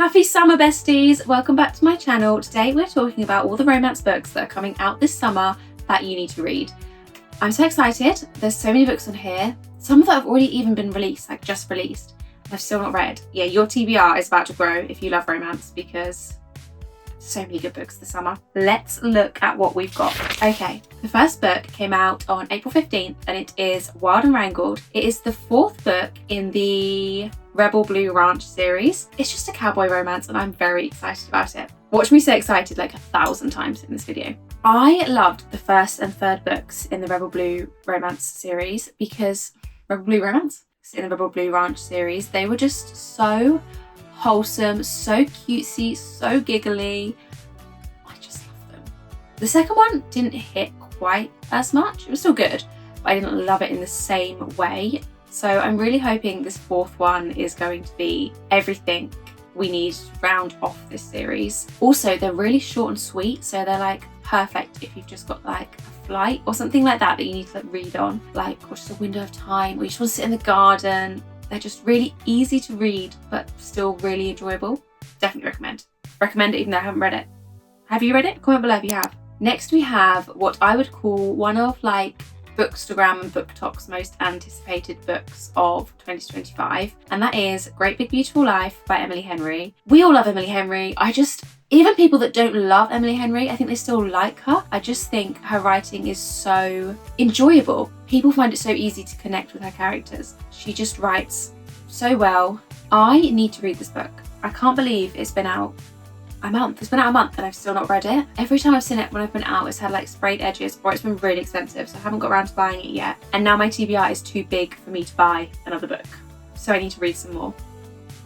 Happy summer, besties! Welcome back to my channel. Today we're talking about all the romance books that are coming out this summer that you need to read. I'm so excited. There's so many books on here. Some that have already even been released, like just released, and I've still not read. Yeah, your TBR is about to grow if you love romance because so many good books this summer. Let's look at what we've got. Okay, the first book came out on April 15th and it is Wild and Wrangled. It is the fourth book in the Rebel Blue Ranch series. It's just a cowboy romance and I'm very excited about it. Watch me say excited like 1,000 times in this video. I loved the first and third books in the Rebel Blue Romance series because Rebel Blue Romance? In the Rebel Blue Ranch series, they were just so wholesome, so cutesy, so giggly. I just love them. The second one didn't hit quite as much. It was still good, but I didn't love it in the same way. So I'm really hoping this fourth one is going to be everything we need to round off this series. Also, they're really short and sweet, so they're like perfect if you've just got like a flight or something like that you need to like read on, like or just a window of time, or you just want to sit in the garden. They're just really easy to read, but still really enjoyable. Definitely recommend. Recommend it even though I haven't read it. Have you read it? Comment below if you have. Next we have what I would call one of like Bookstagram and BookTok's most anticipated books of 2025, and that is Great Big Beautiful Life by Emily Henry. We all love Emily Henry. Even people that don't love Emily Henry, I think they still like her. I just think her writing is so enjoyable. People find it so easy to connect with her characters. She just writes so well. I need to read this book. I can't believe it's been out a month. It's been out a month and I've still not read it. Every time I've seen it when I've been out, it's had like sprayed edges or it's been really expensive, so I haven't got around to buying it yet. And now my TBR is too big for me to buy another book. So I need to read some more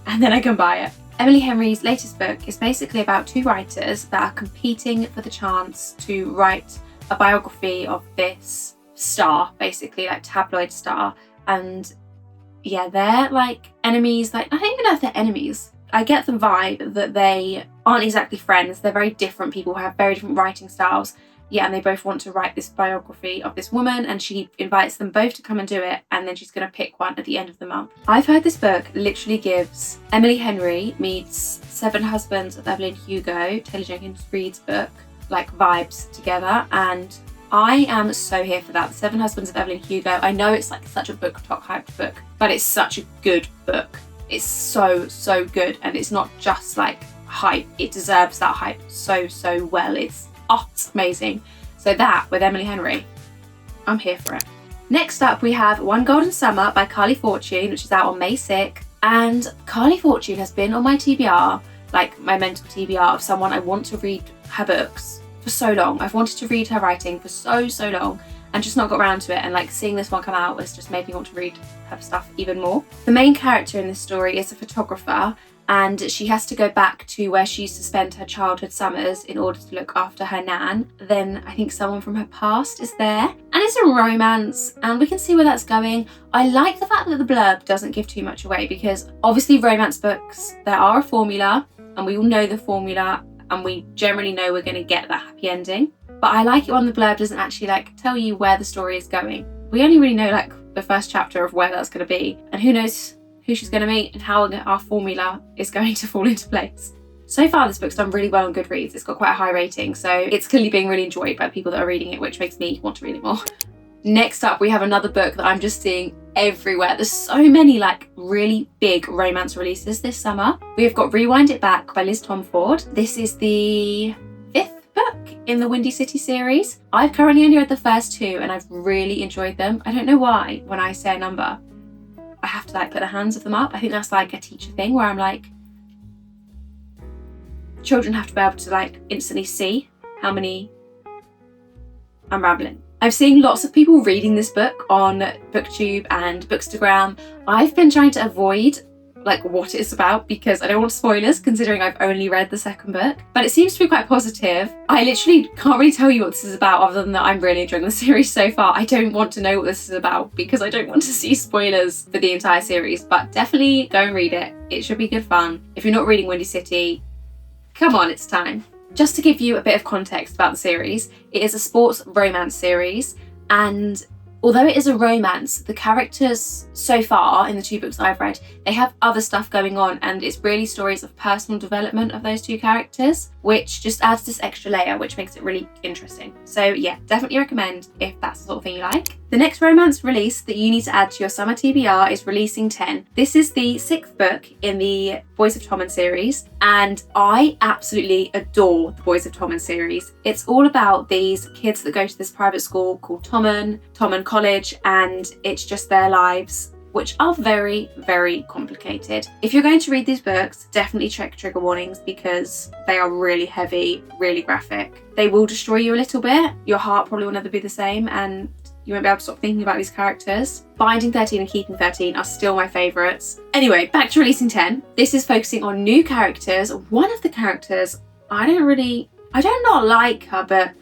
and then I can buy it. Emily Henry's latest book is basically about two writers that are competing for the chance to write a biography of this star, basically like tabloid star. And yeah, they're like enemies. Like, I don't even know if they're enemies. I get the vibe that they aren't exactly friends. They're very different people who have very different writing styles. Yeah, and they both want to write this biography of this woman, and she invites them both to come and do it, and then she's going to pick one at the end of the month. I've heard this book literally gives Emily Henry meets Seven Husbands of Evelyn Hugo, Taylor Jenkins Reid's book, like vibes together, and I am so here for that. The Seven Husbands of Evelyn Hugo, I know it's like such a BookTok hyped book, but it's such a good book. It's so good, and it's not just like hype. It deserves that hype so well. It's amazing. So that with Emily Henry, I'm here for it. Next up we have One Golden Summer by Carly Fortune, which is out on May 6th. And Carly Fortune has been on my TBR, like my mental TBR of someone I want to read her books for so long. I've wanted to read her writing for so long and just not got around to it, and like seeing this one come out has just made me want to read her stuff even more. The main character in this story is a photographer, and she has to go back to where she used to spend her childhood summers in order to look after her nan. Then I think someone from her past is there, and it's a romance and we can see where that's going. I like the fact that the blurb doesn't give too much away, because obviously romance books, there are a formula and we all know the formula and we generally know we're going to get that happy ending. But I like it when the blurb doesn't actually like tell you where the story is going. We only really know like the first chapter of where that's going to be, and who knows who she's going to meet and how our formula is going to fall into place. So far this book's done really well on Goodreads. It's got quite a high rating, so it's clearly being really enjoyed by the people that are reading it, which makes me want to read it more. Next up we have another book that I'm just seeing everywhere. There's so many like really big romance releases this summer. We've got Rewind It Back by Liz Tomford. This is the book in the Windy City series. I've currently only read the first two and I've really enjoyed them. I don't know why when I say a number I have to like put the hands of them up. I think that's like a teacher thing where I'm like, children have to be able to like instantly see how many. I'm rambling. I'm seeing lots of people reading this book on BookTube and Bookstagram. I've been trying to avoid like what it's about because I don't want spoilers, considering I've only read the second book, but it seems to be quite positive. I literally can't really tell you what this is about other than that I'm really enjoying the series so far. I don't want to know what this is about because I don't want to see spoilers for the entire series, but definitely go and read it. It should be good fun. If you're not reading Windy City, come on, it's time. Just to give you a bit of context about the series, it is a sports romance series, and although it is a romance, the characters so far in the 2 books I've read, they have other stuff going on, and it's really stories of personal development of those 2 characters, which just adds this extra layer, which makes it really interesting. So yeah, definitely recommend if that's the sort of thing you like. The next romance release that you need to add to your summer TBR is Releasing 10. This is the 6th book in the Boys of Tommen series, and I absolutely adore the Boys of Tommen series. It's all about these kids that go to this private school called Tommen College, and it's just their lives, which are very, very complicated. If you're going to read these books, definitely check trigger warnings because they are really heavy, really graphic. They will destroy you a little bit. Your heart probably will never be the same, and you won't be able to stop thinking about these characters. Binding 13 and Keeping 13 are still my favourites. Anyway, back to Releasing 10. This is focusing on new characters. One of the characters, I don't not like her, but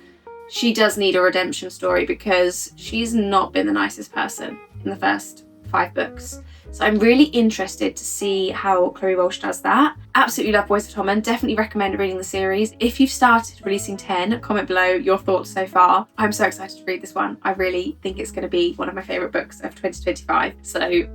she does need a redemption story because she's not been the nicest person in the first 5 books. So I'm really interested to see how Chloe Walsh does that. Absolutely love Boys of Tommen. Definitely recommend reading the series. If you've started Releasing 10, comment below your thoughts so far. I'm so excited to read this one. I really think it's going to be one of my favourite books of 2025. So, yay!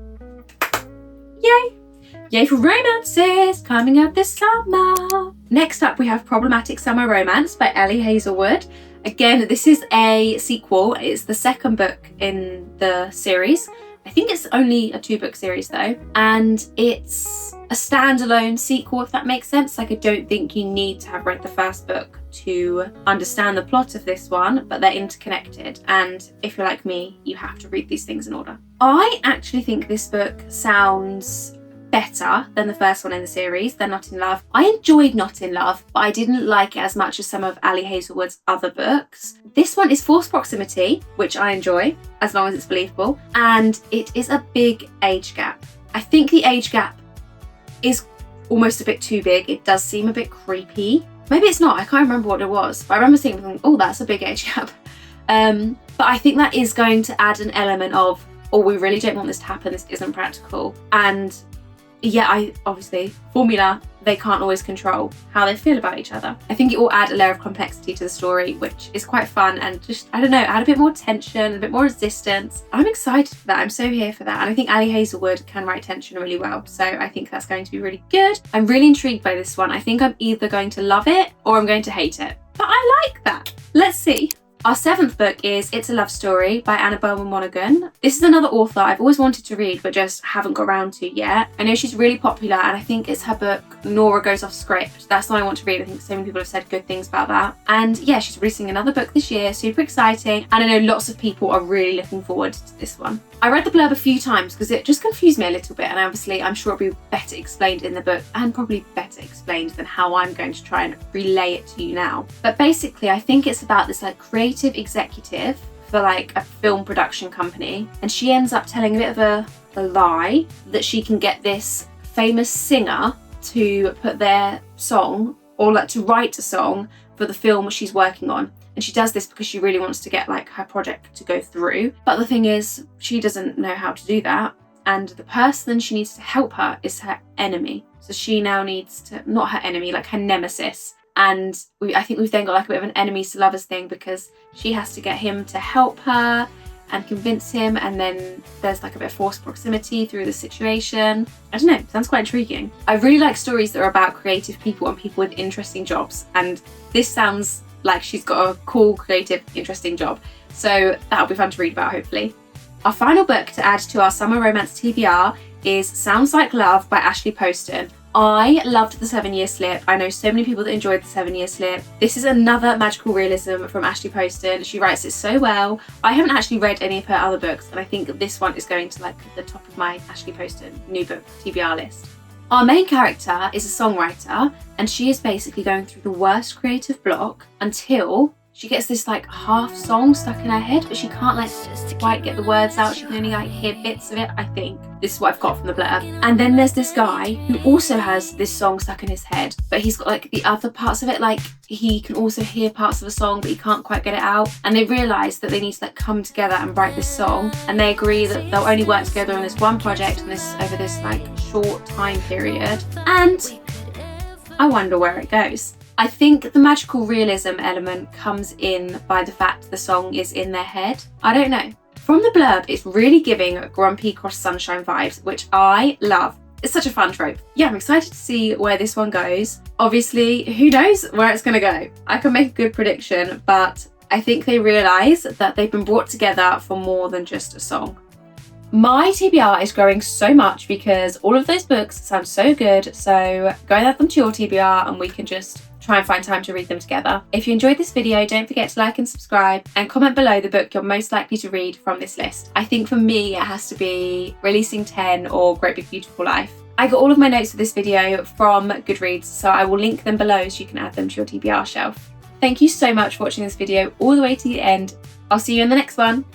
Yay for romances coming out this summer. Next up, we have Problematic Summer Romance by Ellie Hazelwood. Again, this is a sequel. It's the 2nd book in the series. I think it's only a 2-book series though, and it's a standalone sequel, if that makes sense. Like, I don't think you need to have read the 1st book to understand the plot of this one, but they're interconnected, and if you're like me, you have to read these things in order. I actually think this book sounds better than the first one in the series, than Not in Love. I enjoyed Not in Love, but I didn't like it as much as some of Ellie Hazelwood's other books. This one is forced proximity, which I enjoy, as long as it's believable, and it is a big age gap. I think the age gap is almost a bit too big. It does seem a bit creepy. Maybe it's not, I can't remember what it was, but I remember thinking, oh, that's a big age gap. But I think that is going to add an element of, oh, we really don't want this to happen, this isn't practical. And yeah, obviously, formula, they can't always control how they feel about each other. I think it will add a layer of complexity to the story, which is quite fun, and just, I don't know, add a bit more tension, a bit more resistance. I'm excited for that. I'm so here for that. And I think Ellie Hazelwood can write tension really well. So I think that's going to be really good. I'm really intrigued by this one. I think I'm either going to love it or I'm going to hate it. But I like that. Let's see. Our 7th book is It's a Love Story by Anna Bowman Monaghan. This is another author I've always wanted to read but just haven't got around to yet. I know she's really popular, and I think it's her book Nora Goes Off Script. That's the one I want to read. I think so many people have said good things about that. And yeah, she's releasing another book this year, super exciting, and I know lots of people are really looking forward to this one. I read the blurb a few times because it just confused me a little bit, and obviously I'm sure it'll be better explained in the book, and probably better explained than how I'm going to try and relay it to you now. But basically I think it's about this like creative executive for like a film production company, and she ends up telling a bit of a lie that she can get this famous singer to put their song, or like to write a song for the film she's working on. And she does this because she really wants to get like her project to go through. But the thing is, she doesn't know how to do that. And the person she needs to help her is her enemy. So she now needs to, not her enemy, like her nemesis. And I think we've then got like a bit of an enemies to lovers thing, because she has to get him to help her and convince him, and then there's like a bit of forced proximity through the situation. I don't know, sounds quite intriguing. I really like stories that are about creative people and people with interesting jobs, and this sounds like she's got a cool, creative, interesting job. So that'll be fun to read about, hopefully. Our final book to add to our summer romance TBR is Sounds Like Love by Ashley Poston. I loved The 7-Year Slip. I know so many people that enjoyed The 7-Year Slip. This is another magical realism from Ashley Poston. She writes it so well. I haven't actually read any of her other books, and I think this one is going to like the top of my Ashley Poston new book TBR list. Our main character is a songwriter, and she is basically going through the worst creative block until she gets this like half song stuck in her head, but she can't like quite get the words out. She can only like hear bits of it, I think. This is what I've got from the blurb. And then there's this guy who also has this song stuck in his head, but he's got like the other parts of it, like he can also hear parts of a song, but he can't quite get it out. And they realise that they need to like come together and write this song, and they agree that they'll only work together on this one project and this over this like short time period. And I wonder where it goes. I think the magical realism element comes in by the fact the song is in their head. I don't know. From the blurb, it's really giving grumpy cross sunshine vibes, which I love. It's such a fun trope. Yeah, I'm excited to see where this one goes. Obviously, who knows where it's gonna go? I can make a good prediction, but I think they realise that they've been brought together for more than just a song. My TBR is growing so much because all of those books sound so good, so go and add them to your TBR and we can just try and find time to read them together. If you enjoyed this video, don't forget to like and subscribe and comment below the book you're most likely to read from this list. I think for me it has to be Releasing 10 or Great Big Beautiful Life. I got all of my notes for this video from Goodreads, so I will link them below so you can add them to your TBR shelf. Thank you so much for watching this video all the way to the end. I'll see you in the next one.